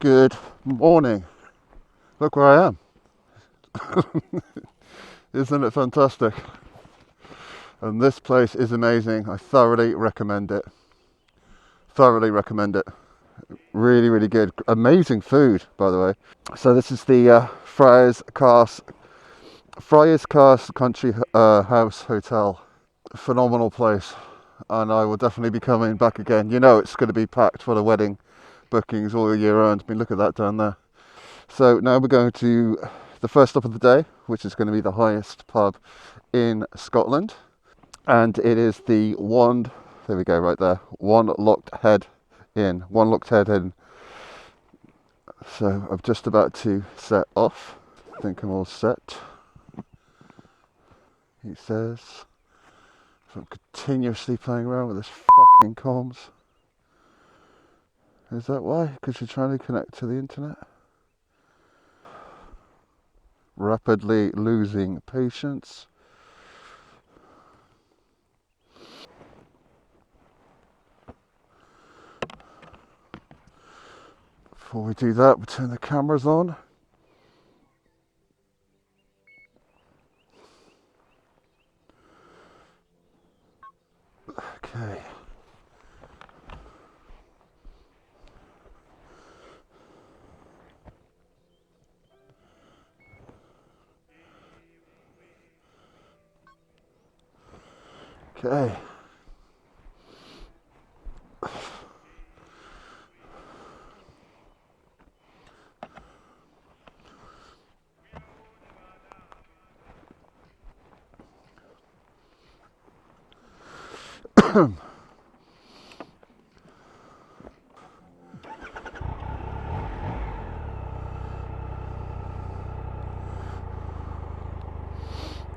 Good morning. Look where I am. Isn't it fantastic? And this place is amazing. I thoroughly recommend it. Thoroughly recommend it. Really, really good. Amazing food, by the way. So this is the Friars Cast Country House Hotel. Phenomenal place. And I will definitely be coming back again. You know it's going to be packed for the wedding bookings all year round. I mean, look at that down there. So now we're going to the first stop of the day, which is going to be the highest pub in Scotland. And it is the there we go, right there, One Locked Head Inn. So I'm just about to set off. I think I'm all set. He says. So I'm continuously playing around with this fucking comms. Is that why? Because you're trying to connect to the internet? Rapidly losing patience. Before we do that, we'll turn the cameras on. Okay. Okay.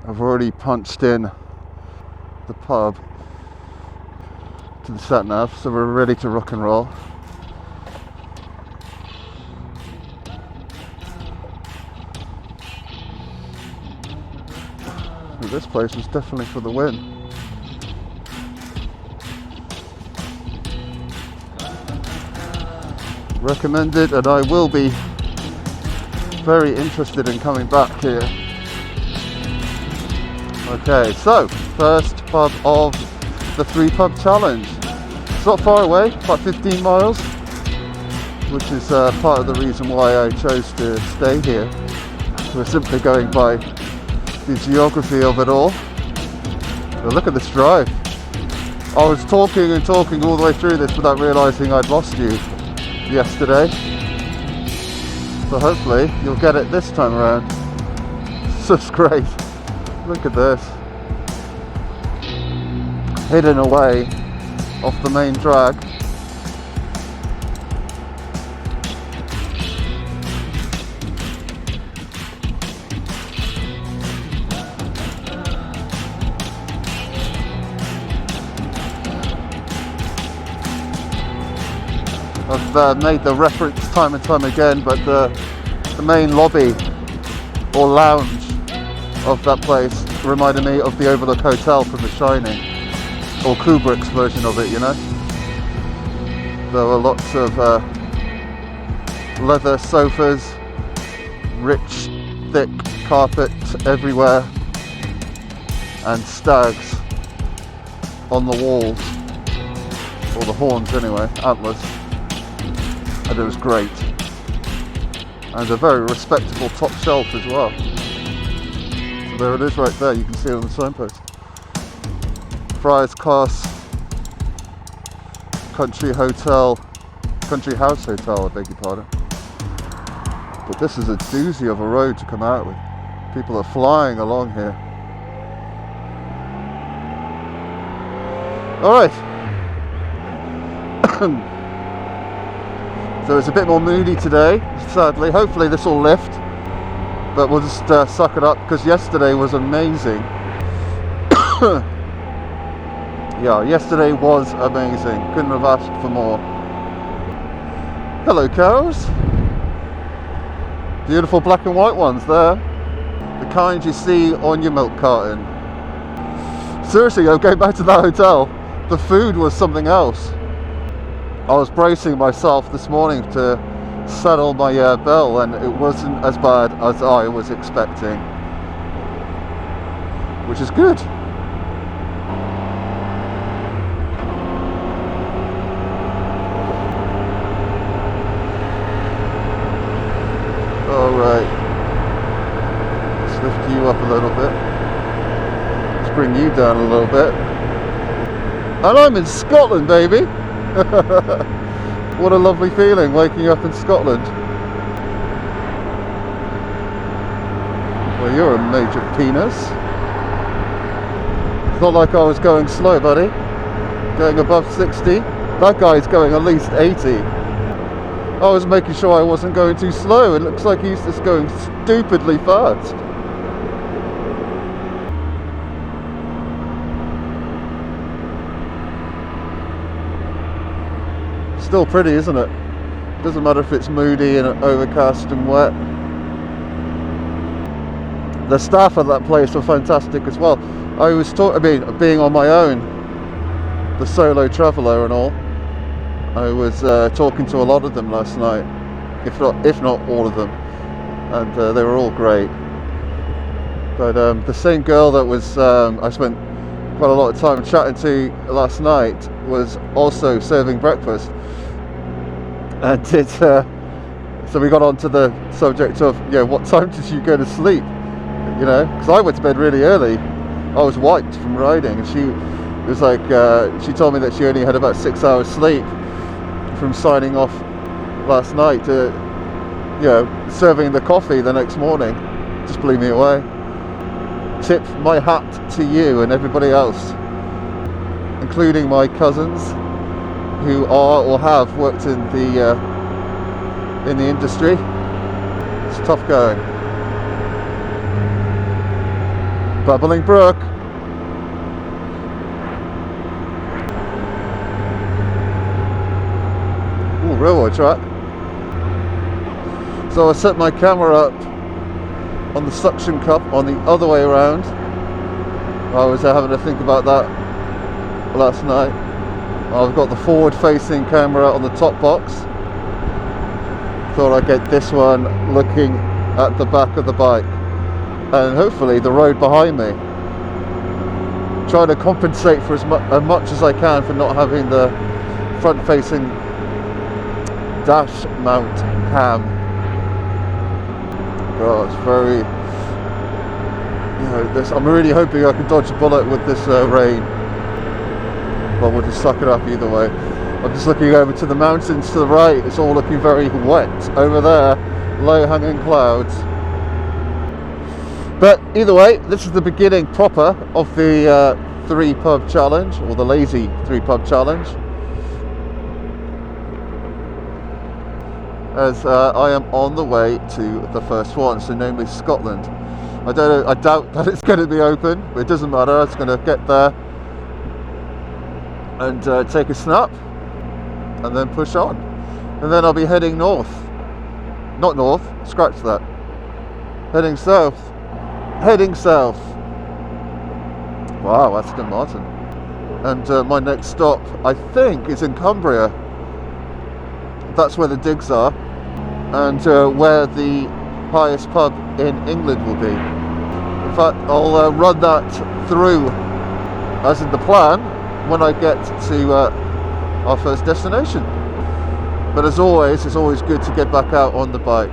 I've already punched in the pub to the sat nav, so we're ready to rock and roll. This place was definitely for the win. Recommended, and I will be very interested in coming back here. Okay, so first pub of the 3-pub challenge. It's not far away, about 15 miles, which is part of the reason why I chose to stay here. We're simply going by the geography of it all. But look at this drive. I was talking all the way through this without realising I'd lost you yesterday. So hopefully you'll get it this time around. So it's great. Look at this. Hidden away off the main drag. I've made the reference time and time again, but the main lobby or lounge of that place reminded me of the Overlook Hotel from The Shining, or Kubrick's version of it, you know. There were lots of leather sofas, rich, thick carpet everywhere, and stags on the walls, or the horns anyway, antlers. And it was great. And a very respectable top shelf as well. So there it is right there, you can see it on the signpost. Friars Cast Country House Hotel, I beg your pardon. But this is a doozy of a road to come out with. People are flying along here. Alright. So it's a bit more moody today, sadly. Hopefully this will lift, but we'll just suck it up, because yesterday was amazing. Yeah, yesterday was amazing. Couldn't have asked for more. Hello cows. Beautiful black and white ones there. The kind you see on your milk carton. Seriously, going back to that hotel, the food was something else. I was bracing myself this morning to settle my bell, and it wasn't as bad as I was expecting, which is good. Alright, let's lift you up a little bit, let's bring you down a little bit, and I'm in Scotland, baby. What a lovely feeling, waking up in Scotland. Well, you're a major penis. It's not like I was going slow, buddy. Going above 60. That guy's going at least 80. I was making sure I wasn't going too slow. It looks like he's just going stupidly fast. Still pretty, isn't it? Doesn't matter if it's moody and overcast and wet. The staff at that place were fantastic as well. I was being on my own, the solo traveller and all, I was talking to a lot of them last night, if not all of them, and they were all great. But the same girl that was I spent quite a lot of time chatting to last night was also serving breakfast, and so we got on to the subject of, what time did you go to sleep? Because I went to bed really early. I was wiped from riding, and she was like, she told me that she only had about 6 hours sleep from signing off last night to, serving the coffee the next morning. Just blew me away. Tip my hat to you and everybody else, including my cousins who are or have worked in the industry. It's tough going. Bubbling Brook. Ooh, railway track. So I set my camera up on the suction cup on the other way around. I was having to think about that last night. I've got the forward facing camera on the top box. Thought I'd get this one looking at the back of the bike and hopefully the road behind me. Trying to compensate for as much as I can for not having the front facing dash mount cam. Oh, it's very, I'm really hoping I can dodge a bullet with this rain. But we'll just suck it up either way. I'm just looking over to the mountains to the right. It's all looking very wet over there. Low hanging clouds. But either way, this is the beginning proper of the 3 pub challenge, or the lazy 3 pub challenge. As I am on the way to the first one, so namely Scotland. I doubt that it's going to be open, but it doesn't matter. It's going to get there and take a snap and then push on, and then I'll be heading north. Not north, scratch that. Heading south. Wow, Aston Martin. And my next stop, I think, is in Cumbria. That's where the digs are, and where the highest pub in England will be. In fact, I'll run that through as in the plan when I get to our first destination. But as always, it's always good to get back out on the bike.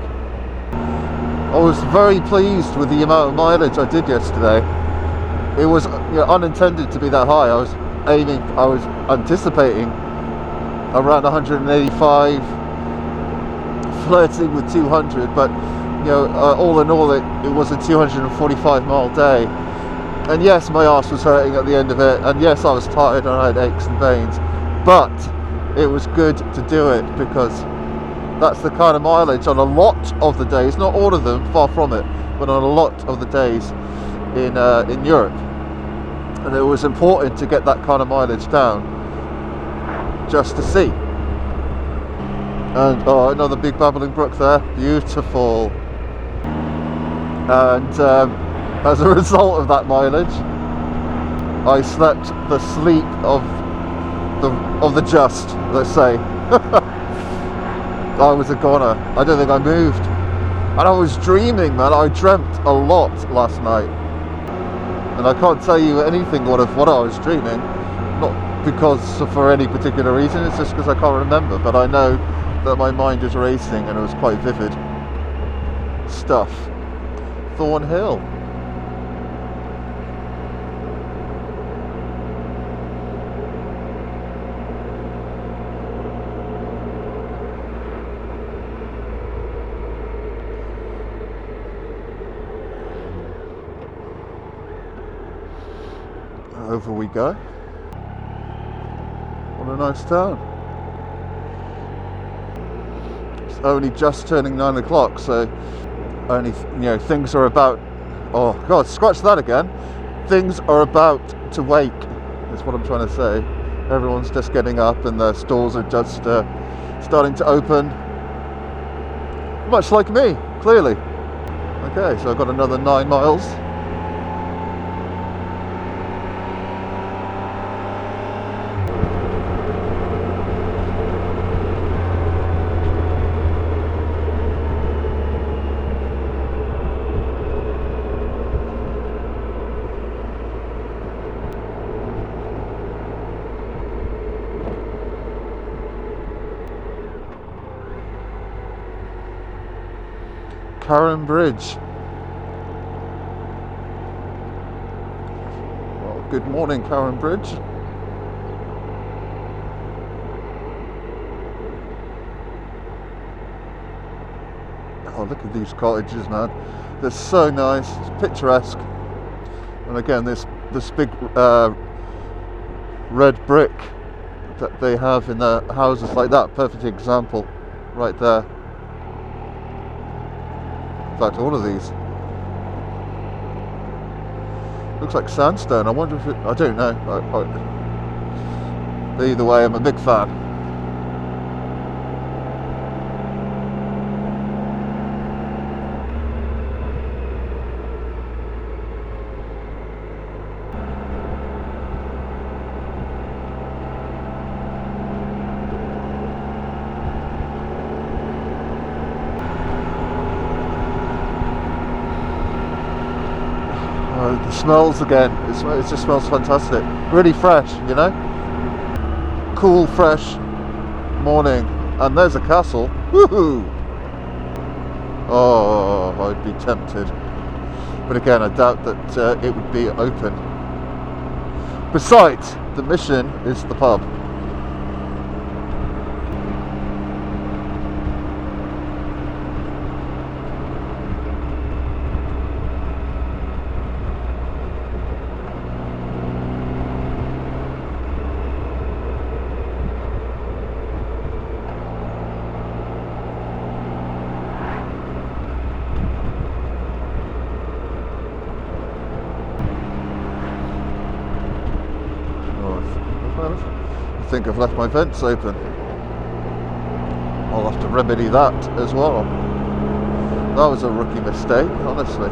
I was very pleased with the amount of mileage I did yesterday. It was unintended to be that high. I was anticipating around 185, flirting with 200, but all in all it was a 245 mile day. And yes, my arse was hurting at the end of it, and yes, I was tired and I had aches and veins, but it was good to do it because that's the kind of mileage on a lot of the days, not all of them, far from it, but on a lot of the days in Europe. And it was important to get that kind of mileage down just to see. And another big babbling brook there, beautiful. And as a result of that mileage, I slept the sleep of the just, let's say. I was a goner. I don't think I moved. And I was dreaming, man. I dreamt a lot last night. And I can't tell you anything of what I was dreaming. Not because for any particular reason, it's just because I can't remember. But I know that my mind is racing and it was quite vivid stuff. Thornhill. Over we go. What a nice town. It's only just turning 9 o'clock, so only, things are about, oh God, scratch that again. Things are about to wake, is what I'm trying to say. Everyone's just getting up and their stores are just starting to open. Much like me, clearly. Okay, so I've got another 9 miles. Karen Bridge. Well, good morning, Karen Bridge. Oh, look at these cottages, man. They're so nice. It's picturesque. And again, this big red brick that they have in their houses like that. Perfect example right there. In fact, all of these. Looks like sandstone. I wonder if I don't know. Either way, I'm a big fan. The smells again, it just smells fantastic. Really fresh, Cool, fresh morning. And there's a castle. Woohoo! Oh, I'd be tempted. But again, I doubt that it would be open. Besides, the mission is the pub. I think I've left my vents open. I'll have to remedy that as well. That was a rookie mistake, honestly.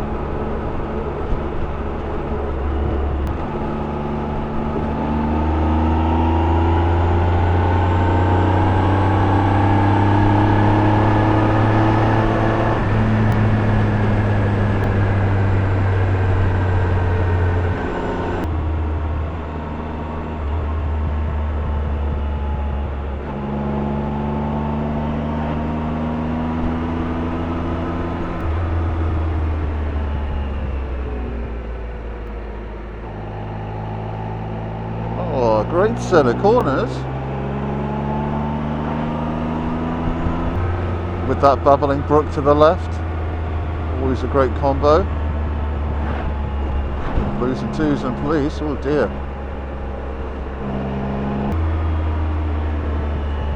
Great set of corners with that babbling brook to the left. Always a great combo. Blues and twos and police. Oh dear.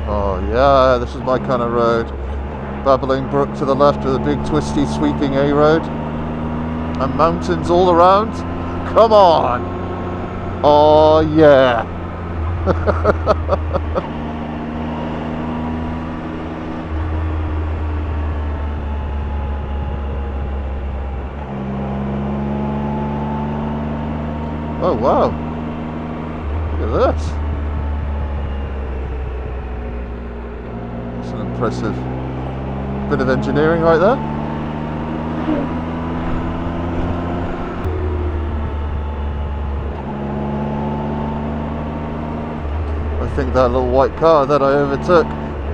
Oh yeah, this is my kind of road. Babbling brook to the left with a big twisty sweeping A road and mountains all around. Come on. Oh yeah. Oh wow, look at this. That's an impressive Bit of engineering right there. I think that little white car that I overtook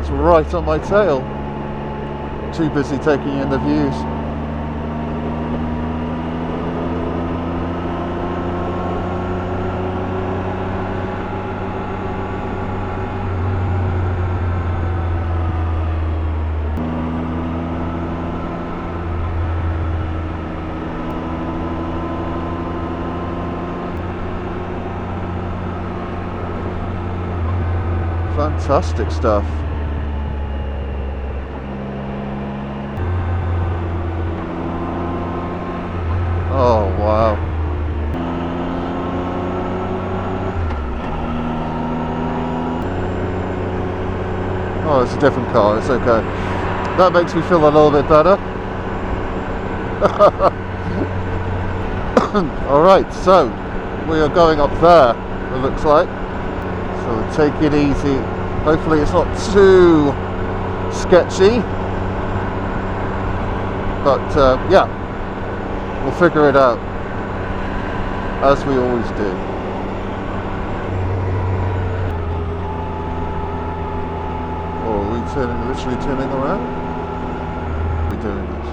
is right on my tail. Too busy taking in the views. Fantastic stuff. Oh wow. Oh, it's a different car, it's okay. That makes me feel a little bit better. Alright, so we are going up there, it looks like. So take it easy. Hopefully it's not too sketchy. But yeah, we'll figure it out, as we always do. Oh, are we literally turning around? We're doing this.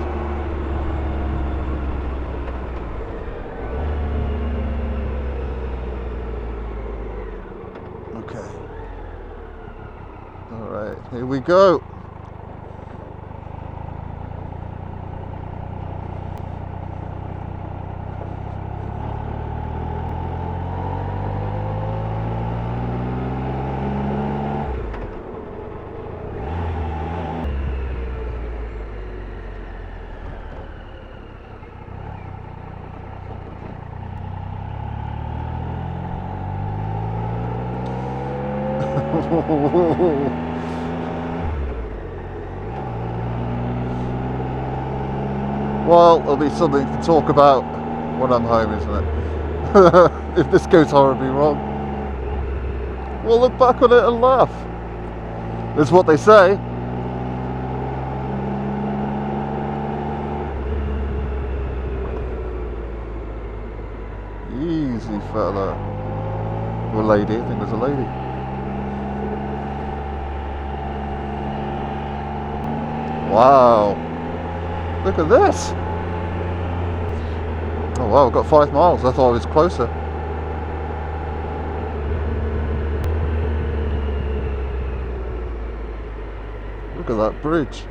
Okay. Alright, here we go. Well, it'll be something to talk about when I'm home, isn't it? If this goes horribly wrong, we'll look back on it and laugh. That's what they say. Easy fella. Or lady, I think there's a lady. Wow. Look at this. Oh wow, I've got 5 miles. I thought I was closer. Look at that bridge.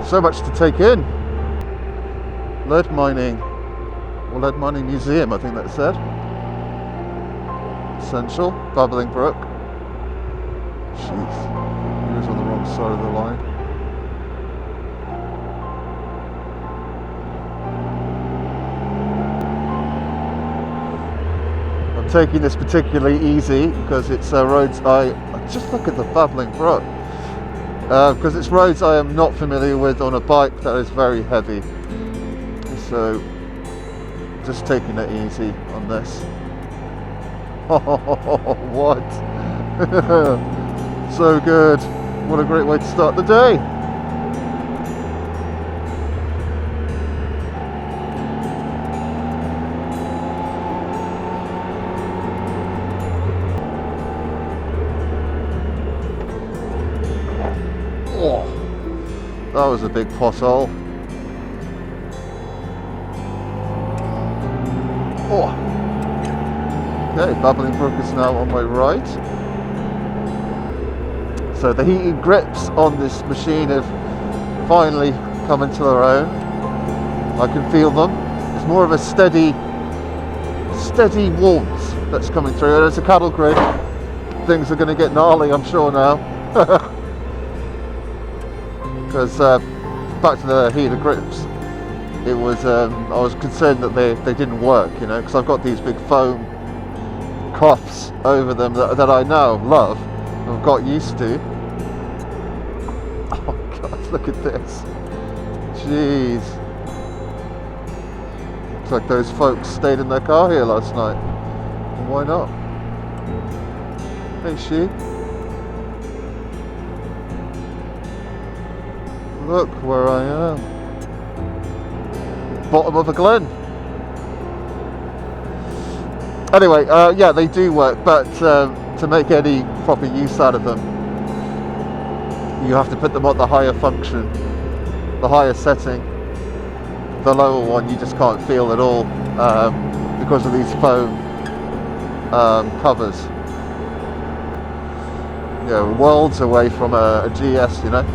So much to take in. Lead mining. Or lead mining museum, I think that said. Essential. Babbling Brook. Jeez. He was on the wrong side of the line. I'm taking this particularly easy because it's roads just look at the Babbling Brook. Because it's roads I am not familiar with on a bike that is very heavy. So, just taking it easy on this. Oh, what? So good. What a great way to start the day. Oh, that was a big pothole. Oh. Okay, Babbling Brook is now on my right. So the heated grips on this machine have finally come into their own. I can feel them. It's more of a steady warmth that's coming through. And as a cattle grid, things are going to get gnarly, I'm sure now. Because back to the heated grips, it was I was concerned that they didn't work, you know, because I've got these big foam cuffs over them that I now love. I've got used to. Oh God, look at this. Jeez. Looks like those folks stayed in their car here last night. Why not? Hey sheep. Look where I am. Bottom of a glen. Anyway, yeah, they do work, but to make any proper use out of them, you have to put them on the higher function, the higher setting. The lower one you just can't feel at all because of these foam covers. You know, worlds away from a GS, you know.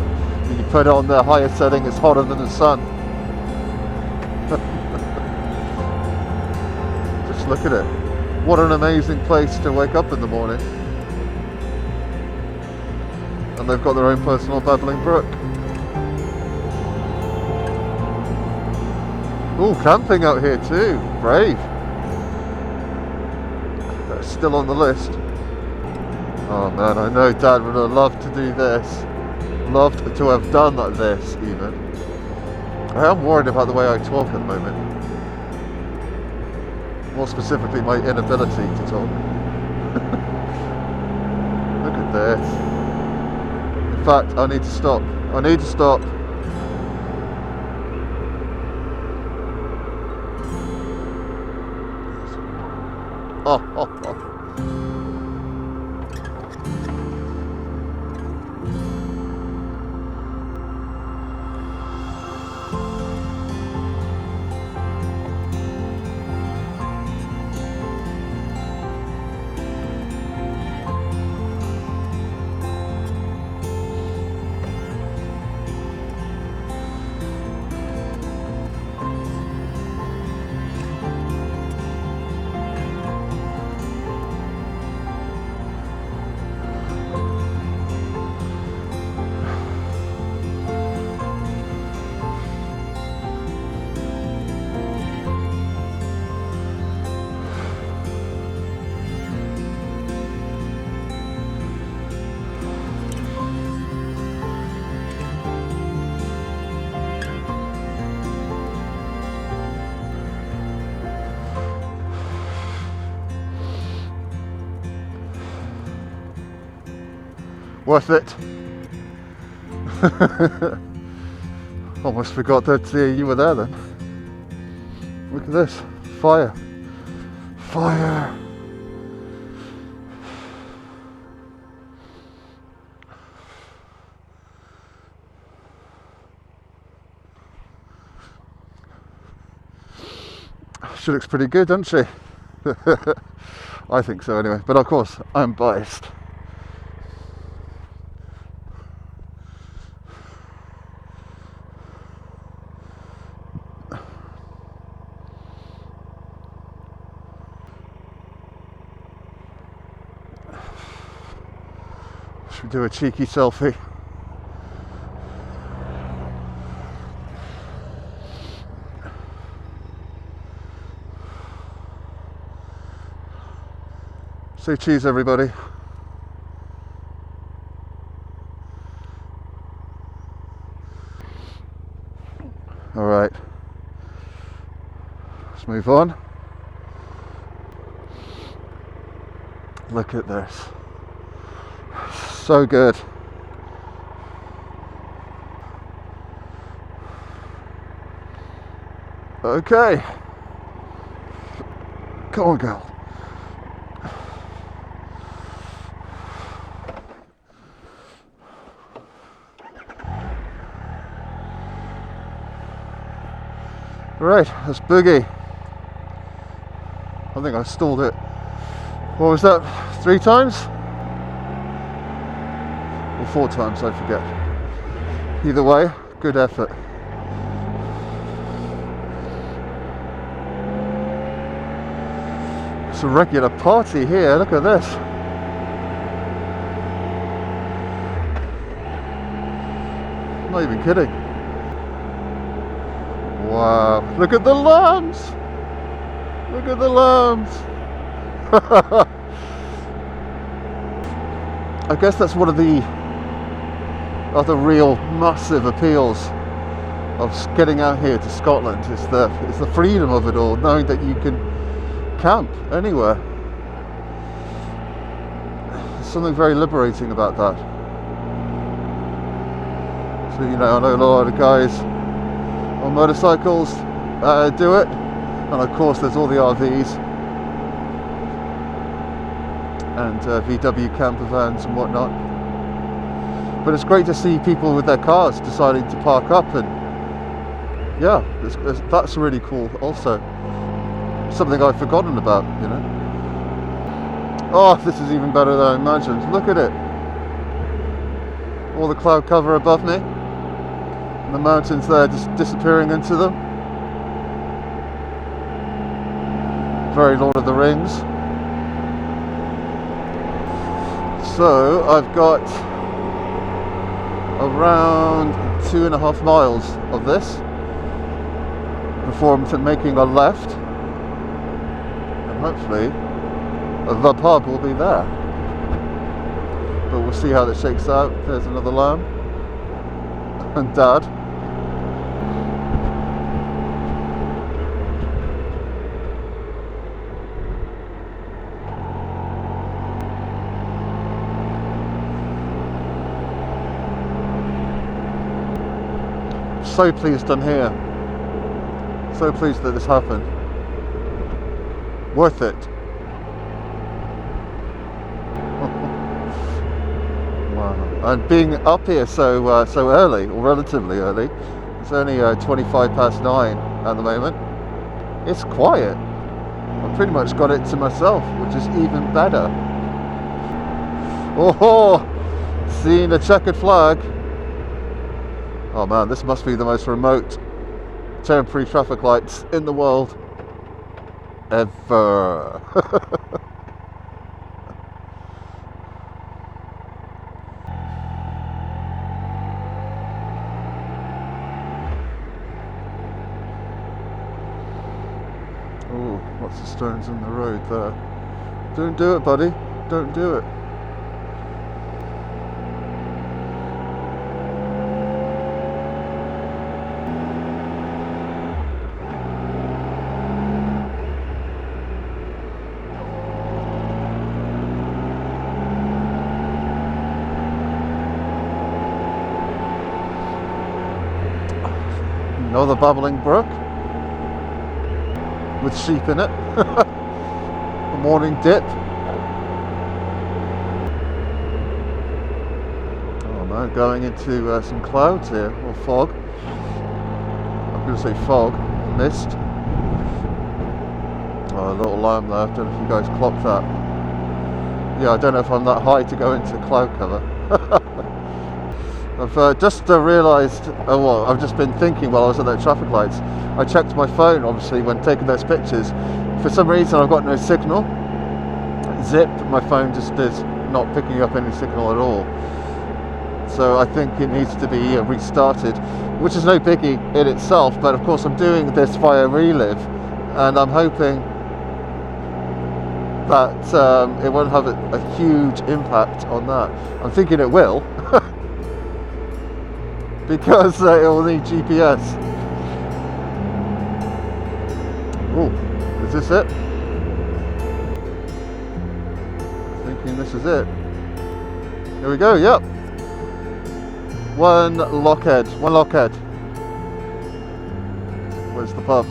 When you put it on the higher setting, it's hotter than the sun. Just look at it. What an amazing place to wake up in the morning. And they've got their own personal babbling brook. Ooh, camping out here too. Brave. That's still on the list. Oh man, I know Dad would have loved to do this. Loved to have done this even. I am worried about the way I talk at the moment. More specifically, my inability to talk. Look at this. In fact, I need to stop. I need to stop. Oh, oh, oh. Worth it. Almost forgot that you were there then. Look at this. Fire. Fire. She looks pretty good, doesn't she? I think so anyway. But of course, I'm biased. Should we do a cheeky selfie? Say cheese, everybody. All right, let's move on. Look at this. So good. Okay. Come on, girl. Right, that's boogie. I think I stalled it. What was that? 3 times? Or 4 times, I forget. Either way, good effort. It's a regular party here, look at this. I'm not even kidding. Wow, look at the lambs! Look at the lambs! I guess that's one of the other real massive appeals of getting out here to Scotland is the freedom of it all, knowing that you can camp anywhere. There's something very liberating about that. So, you know, I know a lot of guys on motorcycles do it, and of course there's all the RVs and VW camper vans and whatnot. But it's great to see people with their cars deciding to park up, and yeah, that's really cool also. Something I've forgotten about, you know. Oh, this is even better than I imagined. Look at it. All the cloud cover above me. And the mountains there just disappearing into them. Very Lord of the Rings. So I've got around 2.5 miles of this before I'm making a left, and hopefully the pub will be there. But we'll see how that shakes out. There's another lamb and Dad. So pleased I'm here. So pleased that this happened. Worth it. Wow. And being up here so early, or relatively early, it's only 25 past 9 at the moment. It's quiet. I've pretty much got it to myself, which is even better. Oh, seeing a checkered flag. Oh man, this must be the most remote temporary traffic lights in the world ever. Oh, lots of stones in the road there. Don't do it, buddy. Don't do it. Another babbling brook with sheep in it. A morning dip. Oh man, going into some clouds here, or fog. I'm going to say fog, mist. Oh, a little lamb there. I don't know if you guys clocked that. Yeah, I don't know if I'm that high to go into cloud cover. I've just realised, well, I've just been thinking while I was at those traffic lights. I checked my phone, obviously, when taking those pictures. For some reason, I've got no signal. Zip, my phone just is not picking up any signal at all. So I think it needs to be restarted, which is no biggie in itself. But of course, I'm doing this via Relive, and I'm hoping that it won't have a huge impact on that. I'm thinking it will. Because it will need GPS. Oh, is this it? Thinking this is it. Here we go, yep. One lockhead. Where's the pub?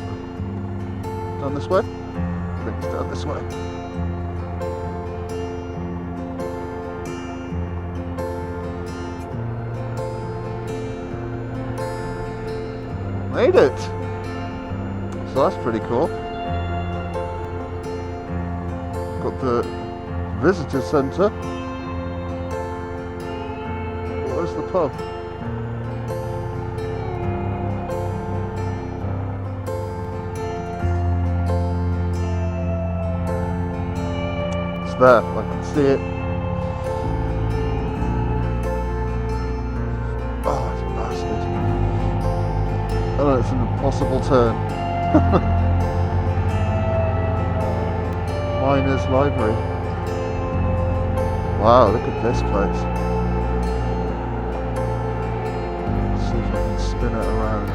Down this way? I think it's down this way. Made it! So that's pretty cool. Got the visitor centre. Where's the pub? It's there, I can see it. Oh, it's a bastard. Oh, it's an impossible turn. Miners Library. Wow, look at this place. Let's see if I can spin it around.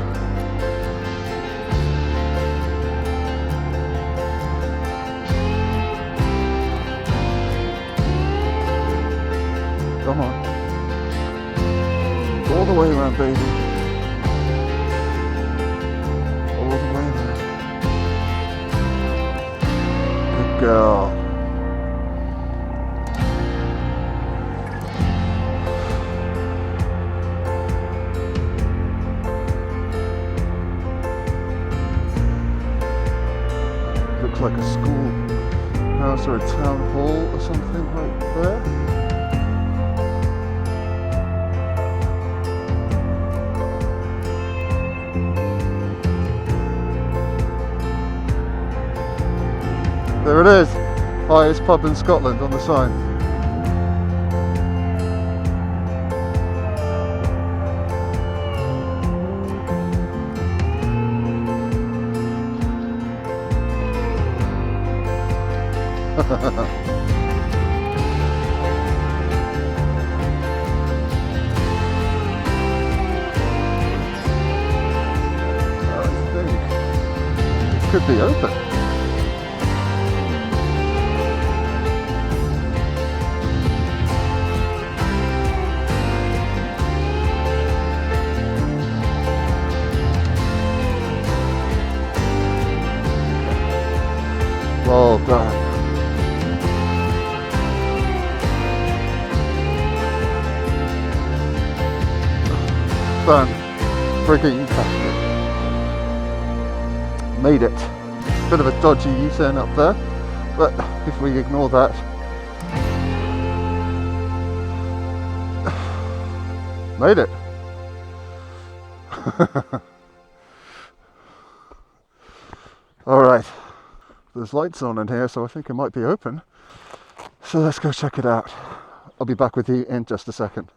Come on. All the way around, baby. All the way around. Good girl. Looks like a school house or a town hall or something right there. There it is, highest pub in Scotland on the sign. I think it could be open. Well done. Frigging fantastic. Made it. Bit of a dodgy U-turn up there, but if we ignore that, made it. Alright, there's lights on in here, so I think it might be open. So let's go check it out. I'll be back with you in just a second.